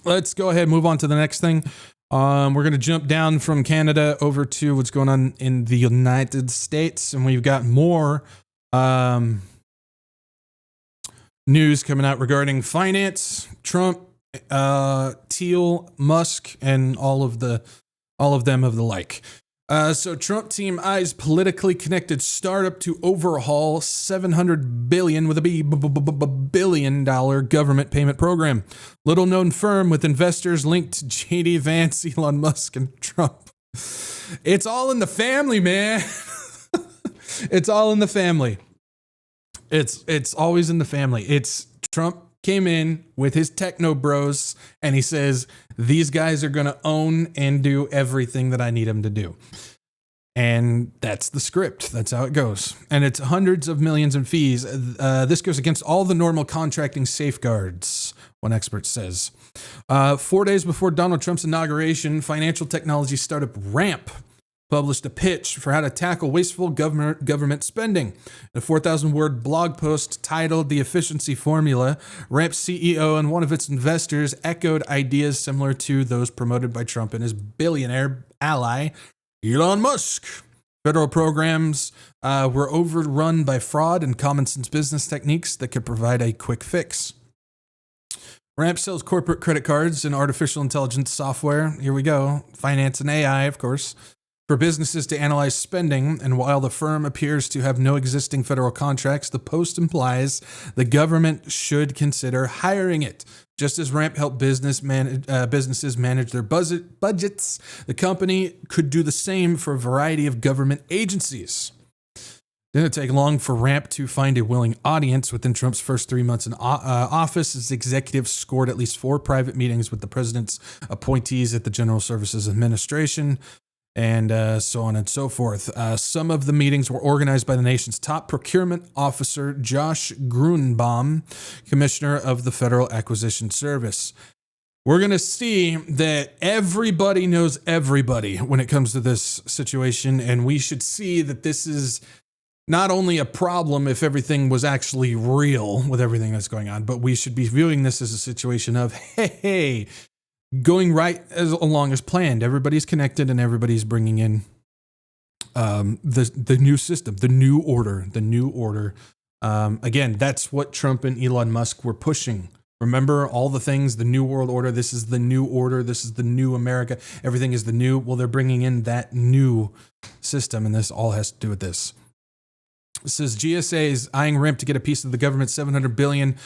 let's go ahead and move on to the next thing. We're going to jump down from Canada over to what's going on in the United States, and we've got more news coming out regarding finance, Trump, Thiel, Musk, and all of them of the like. So Trump team eyes politically connected startup to overhaul $700 billion with a billion dollar government payment program. Little known firm with investors linked to JD Vance, Elon Musk, and Trump. It's all in the family, man. It's all in the family. It's always in the family. It's Trump came in with his techno bros and he says, these guys are going to own and do everything that I need them to do. And that's the script. That's how it goes. And it's hundreds of millions in fees. This goes against all the normal contracting safeguards, one expert says. 4 days before Donald Trump's inauguration, financial technology startup Ramp published a pitch for how to tackle wasteful government spending. In a 4,000-word blog post titled The Efficiency Formula, Ramp's CEO and one of its investors echoed ideas similar to those promoted by Trump and his billionaire ally, Elon Musk. Federal programs were overrun by fraud and common-sense business techniques that could provide a quick fix. Ramp sells corporate credit cards and artificial intelligence software. Here we go. Finance and AI, of course, for businesses to analyze spending, and while the firm appears to have no existing federal contracts, the post implies the government should consider hiring it. Just as Ramp helped businesses manage their budgets, the company could do the same for a variety of government agencies. Didn't take long for Ramp to find a willing audience. Within Trump's first 3 months in office, his executives scored at least 4 private meetings with the president's appointees at the General Services Administration, and so on and so forth. Some of the meetings were organized by the nation's top procurement officer, Josh Grunbaum, commissioner of the Federal Acquisition Service. We're going to see that everybody knows everybody when it comes to this situation, and we should see that this is not only a problem if everything was actually real with everything that's going on, but we should be viewing this as a situation of, hey, going right along as planned. Everybody's connected and everybody's bringing in the new system, the new order. Again, that's what Trump and Elon Musk were pushing. Remember all the things, the new world order. This is the new order. This is the new America. Everything is the new. Well, they're bringing in that new system, and this all has to do with this. It says GSA is eyeing Ramp to get a piece of the government's $700 billion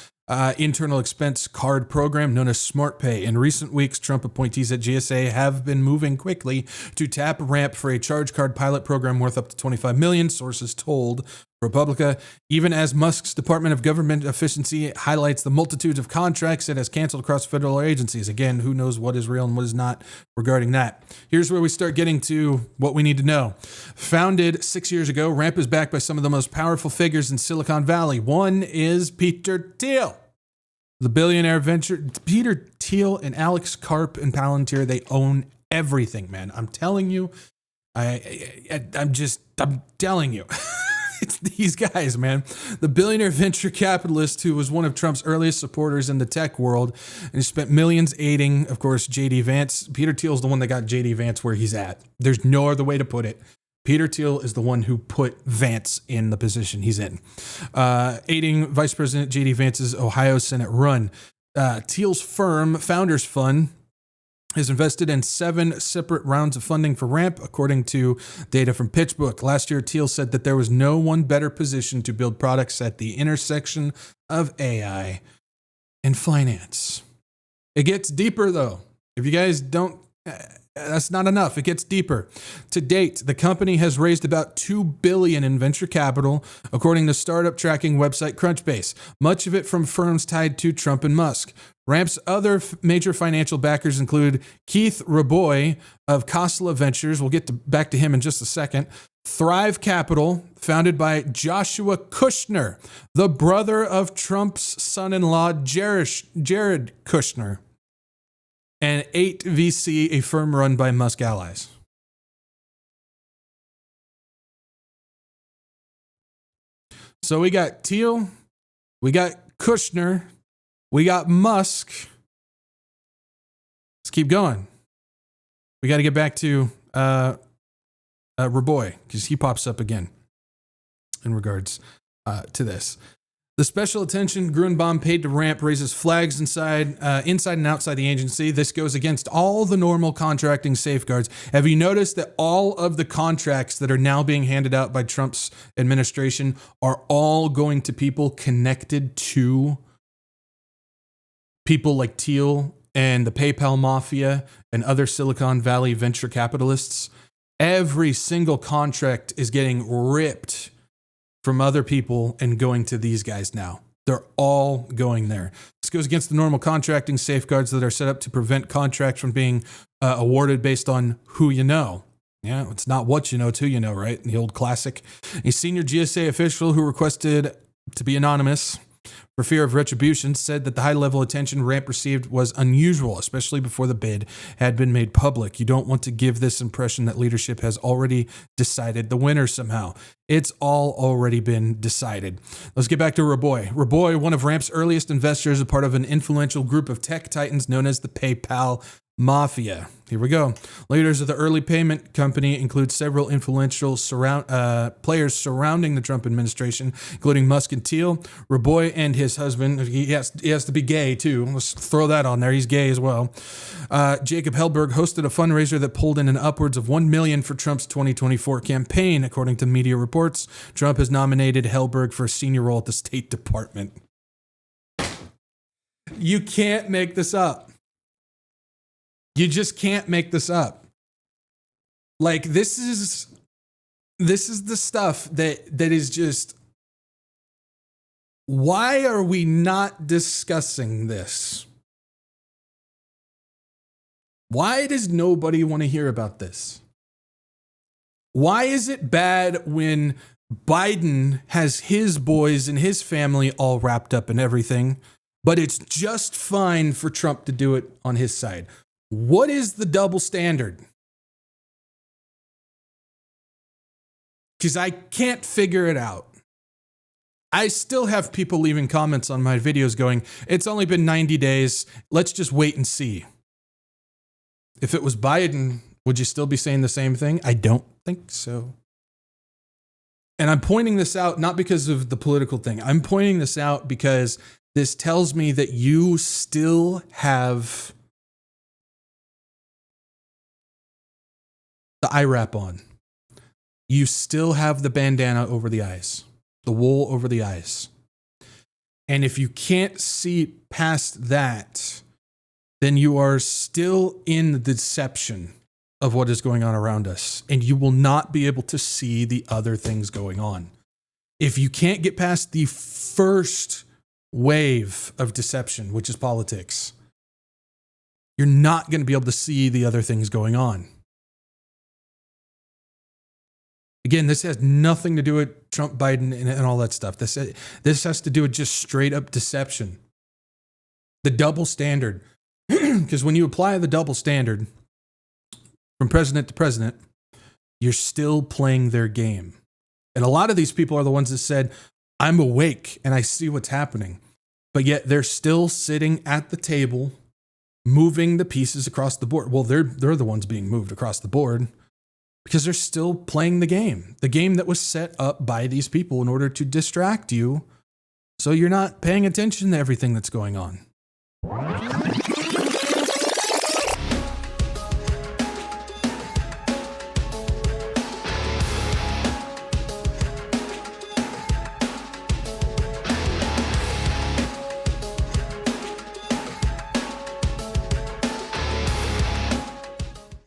internal expense card program known as SmartPay. In recent weeks, Trump appointees at GSA have been moving quickly to tap Ramp for a charge card pilot program worth up to $25 million, sources told Republica, even as Musk's Department of Government Efficiency highlights the multitudes of contracts it has canceled across federal agencies. Again, who knows what is real and what is not regarding that. Here's where we start getting to what we need to know. Founded 6 years ago, Ramp is backed by some of the most powerful figures in Silicon Valley. One is Peter Thiel, the billionaire venture. Peter Thiel and Alex Karp and Palantir, they own everything, man. I'm telling you. I'm telling you. It's these guys, man. The billionaire venture capitalist who was one of Trump's earliest supporters in the tech world and he spent millions aiding, of course, JD Vance. Peter Thiel's the one that got JD Vance where he's at. There's no other way to put it. Peter Thiel is the one who put Vance in the position he's in. Aiding Vice President JD Vance's Ohio Senate run. Thiel's firm, Founders Fund, has invested in 7 separate rounds of funding for Ramp, according to data from PitchBook. Last year, Thiel said that there was no one better positioned to build products at the intersection of AI and finance. It gets deeper, though. If you guys don't, that's not enough. It gets deeper. To date, the company has raised about $2 billion in venture capital, according to startup tracking website Crunchbase, much of it from firms tied to Trump and Musk. Ramp's other major financial backers include Keith Rabois of Khosla Ventures. We'll get back to him in just a second. Thrive Capital, founded by Joshua Kushner, the brother of Trump's son-in-law, Jared Kushner. And 8VC, a firm run by Musk allies. So we got Thiel, we got Kushner, we got Musk, let's keep going. We got to get back to Raboy, because he pops up again in regards to this. The special attention Grunbaum paid to Ramp raises flags inside and outside the agency. This goes against all the normal contracting safeguards. Have you noticed that all of the contracts that are now being handed out by Trump's administration are all going to people connected to people like Thiel and the PayPal mafia and other Silicon Valley venture capitalists? Every single contract is getting ripped from other people and going to these guys now. They're all going there. This goes against the normal contracting safeguards that are set up to prevent contracts from being awarded based on who you know. Yeah, it's not what you know, it's who you know, right? The old classic. A senior GSA official who requested to be anonymous for fear of retribution said that the high-level attention Ramp received was unusual, especially before the bid had been made public. You don't want to give this impression that leadership has already decided the winner somehow. It's all already been decided. Let's get back to Raboy. Raboy, one of Ramp's earliest investors, a part of an influential group of tech titans known as the PayPal Mafia. Here we go. Leaders of the early payment company include several influential players surrounding the Trump administration, including Musk and Thiel. Raboy and his husband, he has to be gay too. Let's throw that on there. He's gay as well. Jacob Hellberg hosted a fundraiser that pulled in an upwards of $1 million for Trump's 2024 campaign, according to media reports. Trump has nominated Hellberg for a senior role at the State Department. You can't make this up. You just can't make this up. Like, this is the stuff that is just, why are we not discussing this? Why does nobody want to hear about this? Why is it bad when Biden has his boys and his family all wrapped up in everything, but it's just fine for Trump to do it on his side? What is the double standard? Because I can't figure it out. I still have people leaving comments on my videos going, it's only been 90 days. Let's just wait and see. If it was Biden, would you still be saying the same thing? I don't think so. And I'm pointing this out not because of the political thing. I'm pointing this out because this tells me that you still have the eye wrap on. You still have the bandana over the eyes, the wool over the eyes. And if you can't see past that, then you are still in the deception of what is going on around us. And you will not be able to see the other things going on. If you can't get past the first wave of deception, which is politics, you're not going to be able to see the other things going on. Again, this has nothing to do with Trump, Biden, and all that stuff. This has to do with just straight up deception. The double standard. Because when you apply the double standard from president to president, you're still playing their game. And a lot of these people are the ones that said, I'm awake and I see what's happening. But yet they're still sitting at the table, moving the pieces across the board. Well, they're the ones being moved across the board. Because they're still playing the game that was set up by these people in order to distract you so you're not paying attention to everything that's going on.